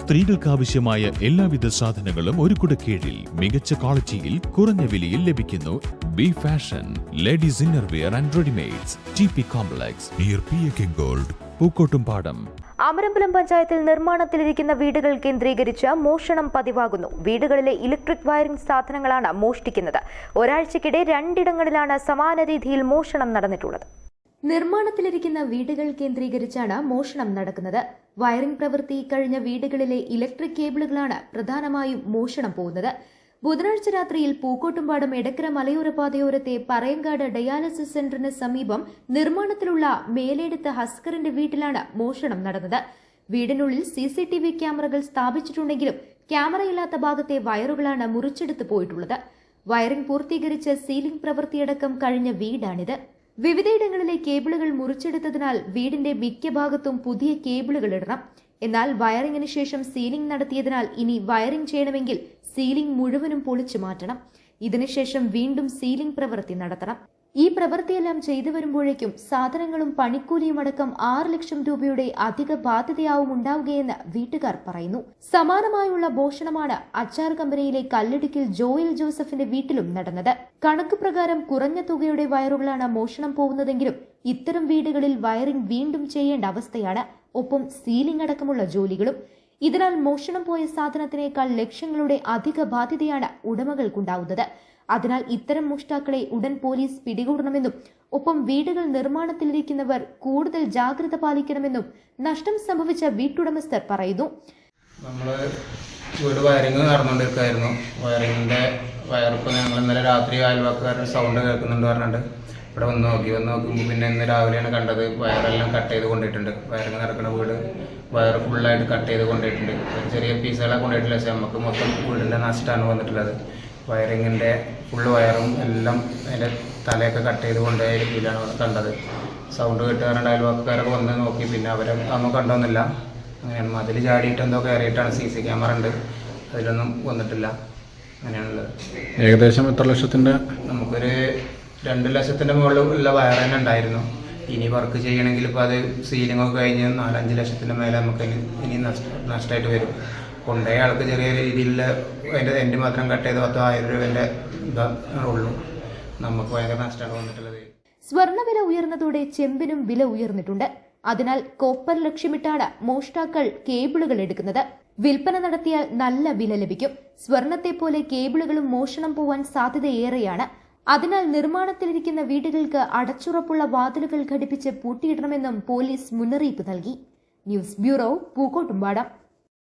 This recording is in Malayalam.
സ്ത്രീകൾക്കാവശ്യമായ എല്ലാവിധ സാധനങ്ങളും ഒരു കുടക്കീഴിൽ മികച്ച ക്വാളിറ്റിയിൽ കുറഞ്ഞ വിലയിൽ ലഭിക്കുന്നു. B fashion ladies innerwear and readymades, TP complex near PK gold, Pookkottumpadam. Amarambalam പഞ്ചായത്തിൽ നിർമ്മാണത്തിലിരിക്കുന്ന വീടുകൾ കേന്ദ്രീകരിച്ച് മോഷണം പതിവാകുന്നു. വീടുകളിലെ ഇലക്ട്രിക് വയറിംഗ് സാധനങ്ങളാണ് മോഷ്ടിക്കുന്നത്. ഒരാഴ്ചക്കിടെ 2 ഇടങ്ങളിലാണ് സമാന രീതിയിൽ മോഷണം നടന്നിട്ടുള്ളത്. നിർമ്മാണത്തിലിരിക്കുന്ന വീടുകൾ കേന്ദ്രീകരിച്ചാണ് മോഷണം നടക്കുന്നത്. വയറിംഗ് പ്രവൃത്തി കഴിഞ്ഞ വീടുകളിലെ ഇലക്ട്രിക് കേബിളുകളാണ് പ്രധാനമായും മോഷണം പോകുന്നത്. ബുധനാഴ്ച രാത്രിയിൽ പൂക്കോട്ടുംപാടം എടക്കര മലയോര പാതയോരത്തെ പറയങ്കാട് ഡയാലിസിസ് സെന്ററിന് സമീപം നിർമ്മാണത്തിലുള്ള മേലെടുത്ത ഹസ്കറിന്റെ വീട്ടിലാണ് മോഷണം നടന്നത്. വീടിനുള്ളിൽ CCTV ക്യാമറകൾ സ്ഥാപിച്ചിട്ടുണ്ടെങ്കിലും ക്യാമറയില്ലാത്ത ഭാഗത്തെ വയറുകളാണ് മുറിച്ചെടുത്ത് പോയിട്ടുള്ളത്. വയറിംഗ് പൂർത്തീകരിച്ച് സീലിംഗ് പ്രവൃത്തിയടക്കം കഴിഞ്ഞ വീടാണിത്. വിവിധയിടങ്ങളിലെ കേബിളുകൾ മുറിച്ചെടുത്തതിനാൽ വീടിന്റെ മിക്ക ഭാഗത്തും പുതിയ കേബിളുകൾ ഇടണം. എന്നാൽ വയറിംഗിന് ശേഷം സീലിംഗ് നടത്തിയതിനാൽ ഇനി വയറിംഗ് ചെയ്യണമെങ്കിൽ സീലിംഗ് മുഴുവനും പൊളിച്ചു മാറ്റണം. ഇതിനുശേഷം വീണ്ടും സീലിംഗ് പ്രവൃത്തി നടത്തണം. ഈ പ്രവൃത്തിയെല്ലാം ചെയ്തു വരുമ്പോഴേക്കും സാധനങ്ങളും പണിക്കൂലിയും അടക്കം 6 ലക്ഷം രൂപയുടെ അധിക ബാധ്യതയാവും ഉണ്ടാവുകയെന്ന് വീട്ടുകാർ പറയുന്നു. സമാനമായുള്ള മോഷണമാണ് അച്ചാർ കമ്പനിയിലെ കല്ലടിക്കൽ ജോയൽ ജോസഫിന്റെ വീട്ടിലും നടന്നത്. കണക്ക് പ്രകാരം കുറഞ്ഞ തുകയുടെ വയറുകളാണ് മോഷണം പോകുന്നതെങ്കിലും ഇത്തരം വീടുകളിൽ വയറിംഗ് വീണ്ടും ചെയ്യേണ്ട അവസ്ഥയാണ്. ഒപ്പം സീലിംഗ് അടക്കമുള്ള ജോലികളും. ഇതിനാൽ മോഷണം പോയ സാധനത്തിനേക്കാൾ ലക്ഷങ്ങളുടെ അധിക ബാധ്യതയാണ് ഉടമകൾക്കുണ്ടാവുന്നത്. അതിനാൽ ഇത്തരം മോഷ്ടാക്കളെ ഉടൻ പോലീസ് പിടികൂടണമെന്നും ഒപ്പം വീടുകൾ നിർമ്മാണത്തിലിരിക്കുന്നവർ കൂടുതൽ ജാഗ്രത പാലിക്കണമെന്നും നഷ്ടം സംഭവിച്ച വീട്ടുടമസ്ഥർ പറയുന്നു. നമ്മള് വീട് വയറിംഗ് നടന്നുകൊണ്ടിരിക്കുകയായിരുന്നു. വയറിങ്ങിന്റെ വയറിപ്പോൾ ഞങ്ങൾ ഇന്നലെ രാത്രി അയൽവക്കാരുടെ സൗണ്ട് കേൾക്കുന്നുണ്ട് പറഞ്ഞിട്ട് ഇവിടെ വന്ന് നോക്കുമ്പോൾ പിന്നെ ഇന്ന് രാവിലെയാണ് കണ്ടത് വയറെല്ലാം കട്ട് ചെയ്ത് കൊണ്ടിട്ടുണ്ട്. വയറിങ് നടക്കുന്ന വീട് വയർ ഫുള്ളായിട്ട് കട്ട് ചെയ്ത് കൊണ്ടിട്ടുണ്ട്. ചെറിയ പീസുകളെ കൊണ്ടിട്ടില്ല. പക്ഷേ നമുക്ക് മൊത്തം വീടിൻ്റെ നഷ്ടമാണ് വന്നിട്ടുള്ളത്. വയറിങ്ങിൻ്റെ ഫുള്ള് വയറും എല്ലാം അതിൻ്റെ തലയൊക്കെ കട്ട് ചെയ്ത് കൊണ്ടുപോയ രീതിയിലാണ് കണ്ടത്. സൗണ്ട് കിട്ടുകാരുടെ അയൽവക്കാരൊക്കെ വന്ന് നോക്കി. പിന്നെ അവരെ ഒന്നും കണ്ടൊന്നുമില്ല. അങ്ങനെയാണ് മതിൽ ചാടിയിട്ട് എന്തോ കയറിയിട്ടാണ്. CC ക്യാമറ ഉണ്ട്, അതിലൊന്നും വന്നിട്ടില്ല. അങ്ങനെയാണുള്ളത്. ഏകദേശം എത്ര ലക്ഷത്തിൻ്റെ? നമുക്കൊരു 2 ലക്ഷത്തിൻ്റെ മുകളിൽ ഉള്ള വയർ തന്നെ ഉണ്ടായിരുന്നു. ഇനി വർക്ക് ചെയ്യണമെങ്കിൽ ഇപ്പോൾ അത് സീലിങ്ങൊക്കെ കഴിഞ്ഞ് 4-5 ലക്ഷത്തിൻ്റെ മേലെ നമുക്ക് ഇനി നഷ്ടമായിട്ട് വരും. കൊണ്ടുപോയ ആൾക്ക് ചെറിയ രീതിയിൽ അതിൻ്റെ എൻ്റെ മാത്രം കട്ട് ചെയ്ത് 10,000 രൂപേൻ്റെ ഉള്ളൂ. നമുക്ക് ഭയങ്കര നഷ്ടമാണ് വന്നിട്ടുള്ളത്. സ്വർണ്ണവില ഉയർന്നതോടെ ചെമ്പിനും വില ഉയർന്നിട്ടുണ്ട്. അതിനാൽ കോപ്പർ ലക്ഷ്യമിട്ടാണ് മോഷ്ടാക്കൾ കേബിളുകൾ എടുക്കുന്നത്. വിൽപ്പന നടത്തിയാൽ നല്ല വില ലഭിക്കും. സ്വർണത്തെ പോലെ കേബിളുകളും മോഷണം പോവാൻ സാധ്യതയേറെയാണ്. അതിനാൽ നിർമ്മാണത്തിലിരിക്കുന്ന വീടുകൾക്ക് അടച്ചുറപ്പുള്ള വാതിലുകൾ ഘടിപ്പിച്ച് പൂട്ടിയിടണമെന്നും പോലീസ് മുന്നറിയിപ്പ് നൽകി. News bureau, Pookkottumpadam.